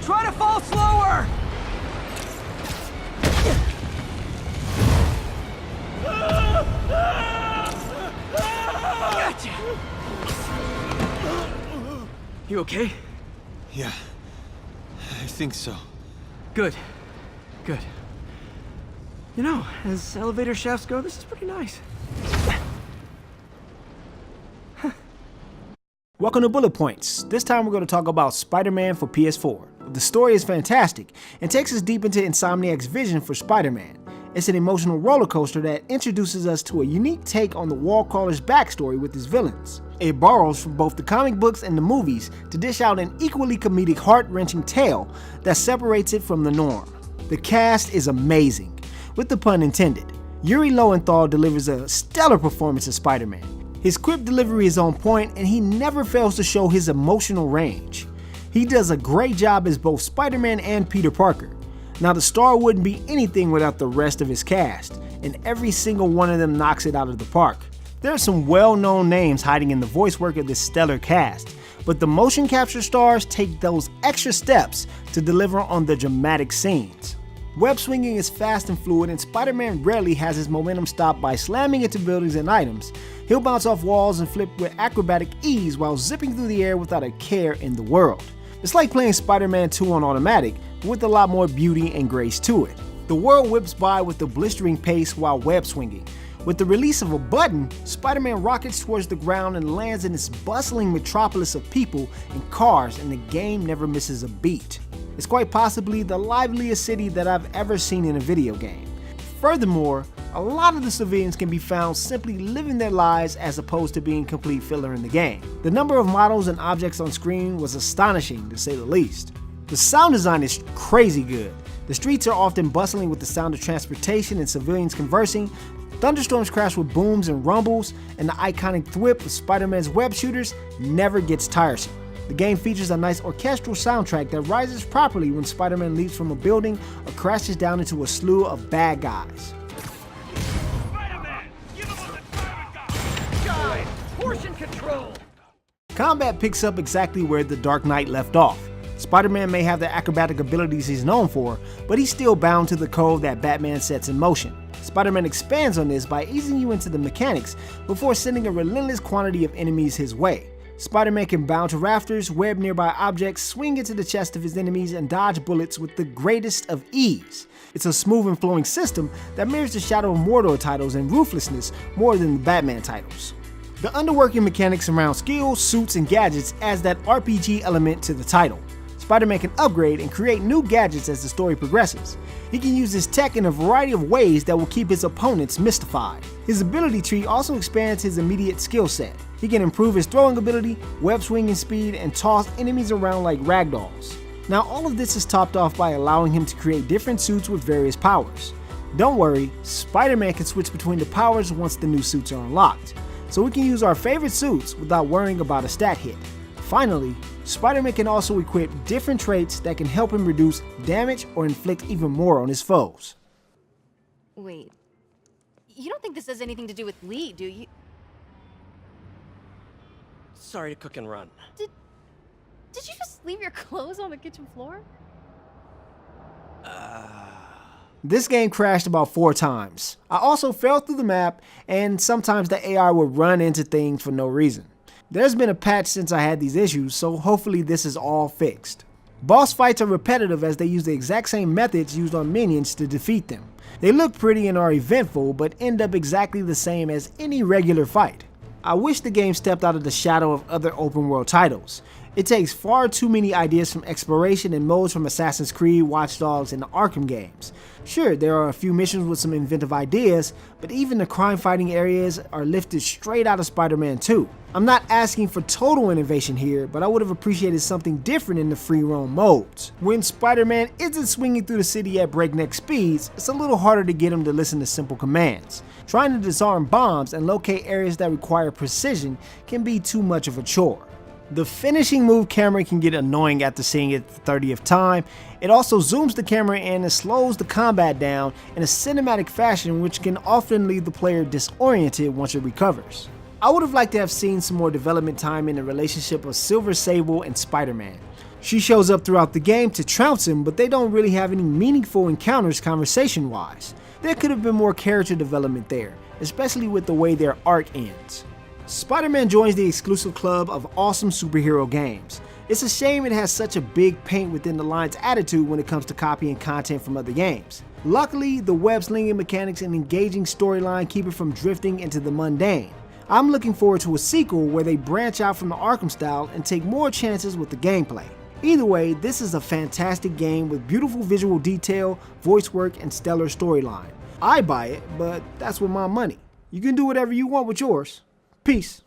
Try to fall slower! Gotcha! You okay? Yeah, I think so. Good. Good. You know, as elevator shafts go, this is pretty nice. Welcome to Bullet Points. This time we're going to talk about Spider-Man for PS4. The story is fantastic and takes us deep into Insomniac's vision for Spider-Man. It's an emotional roller coaster that introduces us to a unique take on the Wallcrawler's backstory with his villains. It borrows from both the comic books and the movies to dish out an equally comedic, heart-wrenching tale that separates it from the norm. The cast is amazing, with the pun intended. Yuri Lowenthal delivers a stellar performance as Spider-Man. His quip delivery is on point and he never fails to show his emotional range. He does a great job as both Spider-Man and Peter Parker. Now the star wouldn't be anything without the rest of his cast, and every single one of them knocks it out of the park. There are some well-known names hiding in the voice work of this stellar cast, but the motion capture stars take those extra steps to deliver on the dramatic scenes. Web swinging is fast and fluid, and Spider-Man rarely has his momentum stopped by slamming into buildings and items. He'll bounce off walls and flip with acrobatic ease while zipping through the air without a care in the world. It's like playing Spider-Man 2 on automatic, but with a lot more beauty and grace to it. The world whips by with a blistering pace while web swinging. With the release of a button, Spider-Man rockets towards the ground and lands in this bustling metropolis of people and cars, and the game never misses a beat. It's quite possibly the liveliest city that I've ever seen in a video game. Furthermore, a lot of the civilians can be found simply living their lives as opposed to being complete filler in the game. The number of models and objects on screen was astonishing, to say the least. The sound design is crazy good. The streets are often bustling with the sound of transportation and civilians conversing. Thunderstorms crash with booms and rumbles, and the iconic thwip of Spider-Man's web shooters never gets tiresome. The game features a nice orchestral soundtrack that rises properly when Spider-Man leaps from a building or crashes down into a slew of bad guys. Spider-Man! Give him what the private got! Guys, portion control! Combat picks up exactly where The Dark Knight left off. Spider-Man may have the acrobatic abilities he's known for, but he's still bound to the code that Batman sets in motion. Spider-Man expands on this by easing you into the mechanics before sending a relentless quantity of enemies his way. Spider-Man can bound to rafters, web nearby objects, swing into the chest of his enemies, and dodge bullets with the greatest of ease. It's a smooth and flowing system that mirrors the Shadow of Mordor titles and ruthlessness more than the Batman titles. The underworking mechanics around skills, suits, and gadgets adds that RPG element to the title. Spider-Man can upgrade and create new gadgets as the story progresses. He can use his tech in a variety of ways that will keep his opponents mystified. His ability tree also expands his immediate skill set. He can improve his throwing ability, web swinging speed, and toss enemies around like ragdolls. Now all of this is topped off by allowing him to create different suits with various powers. Don't worry, Spider-Man can switch between the powers once the new suits are unlocked, so we can use our favorite suits without worrying about a stat hit. Finally, Spider-Man can also equip different traits that can help him reduce damage or inflict even more on his foes. Wait, you don't think this has anything to do with Lee, do you? Sorry to cook and run. Did you just leave your clothes on the kitchen floor? This game crashed about 4 times. I also fell through the map, and sometimes the AI would run into things for no reason. There's been a patch since I had these issues, so hopefully this is all fixed. Boss fights are repetitive as they use the exact same methods used on minions to defeat them. They look pretty and are eventful, but end up exactly the same as any regular fight. I wish the game stepped out of the shadow of other open world titles. It takes far too many ideas from exploration and modes from Assassin's Creed, Watch Dogs, and the Arkham games. Sure, there are a few missions with some inventive ideas, but even the crime fighting areas are lifted straight out of Spider-Man 2. I'm not asking for total innovation here, but I would have appreciated something different in the free roam modes. When Spider-Man isn't swinging through the city at breakneck speeds, it's a little harder to get him to listen to simple commands. Trying to disarm bombs and locate areas that require precision can be too much of a chore. The finishing move camera can get annoying after seeing it the 30th time. It also zooms the camera in and slows the combat down in a cinematic fashion, which can often leave the player disoriented once it recovers. I would have liked to have seen some more development time in the relationship of Silver Sable and Spider-Man. She shows up throughout the game to trounce him, but they don't really have any meaningful encounters conversation-wise. There could have been more character development there, especially with the way their arc ends. Spider-Man joins the exclusive club of awesome superhero games. It's a shame it has such a big paint within the line's attitude when it comes to copying content from other games. Luckily, the web slinging mechanics and engaging storyline keep it from drifting into the mundane. I'm looking forward to a sequel where they branch out from the Arkham style and take more chances with the gameplay. Either way, this is a fantastic game with beautiful visual detail, voice work, and stellar storyline. I buy it, but that's with my money. You can do whatever you want with yours. Peace.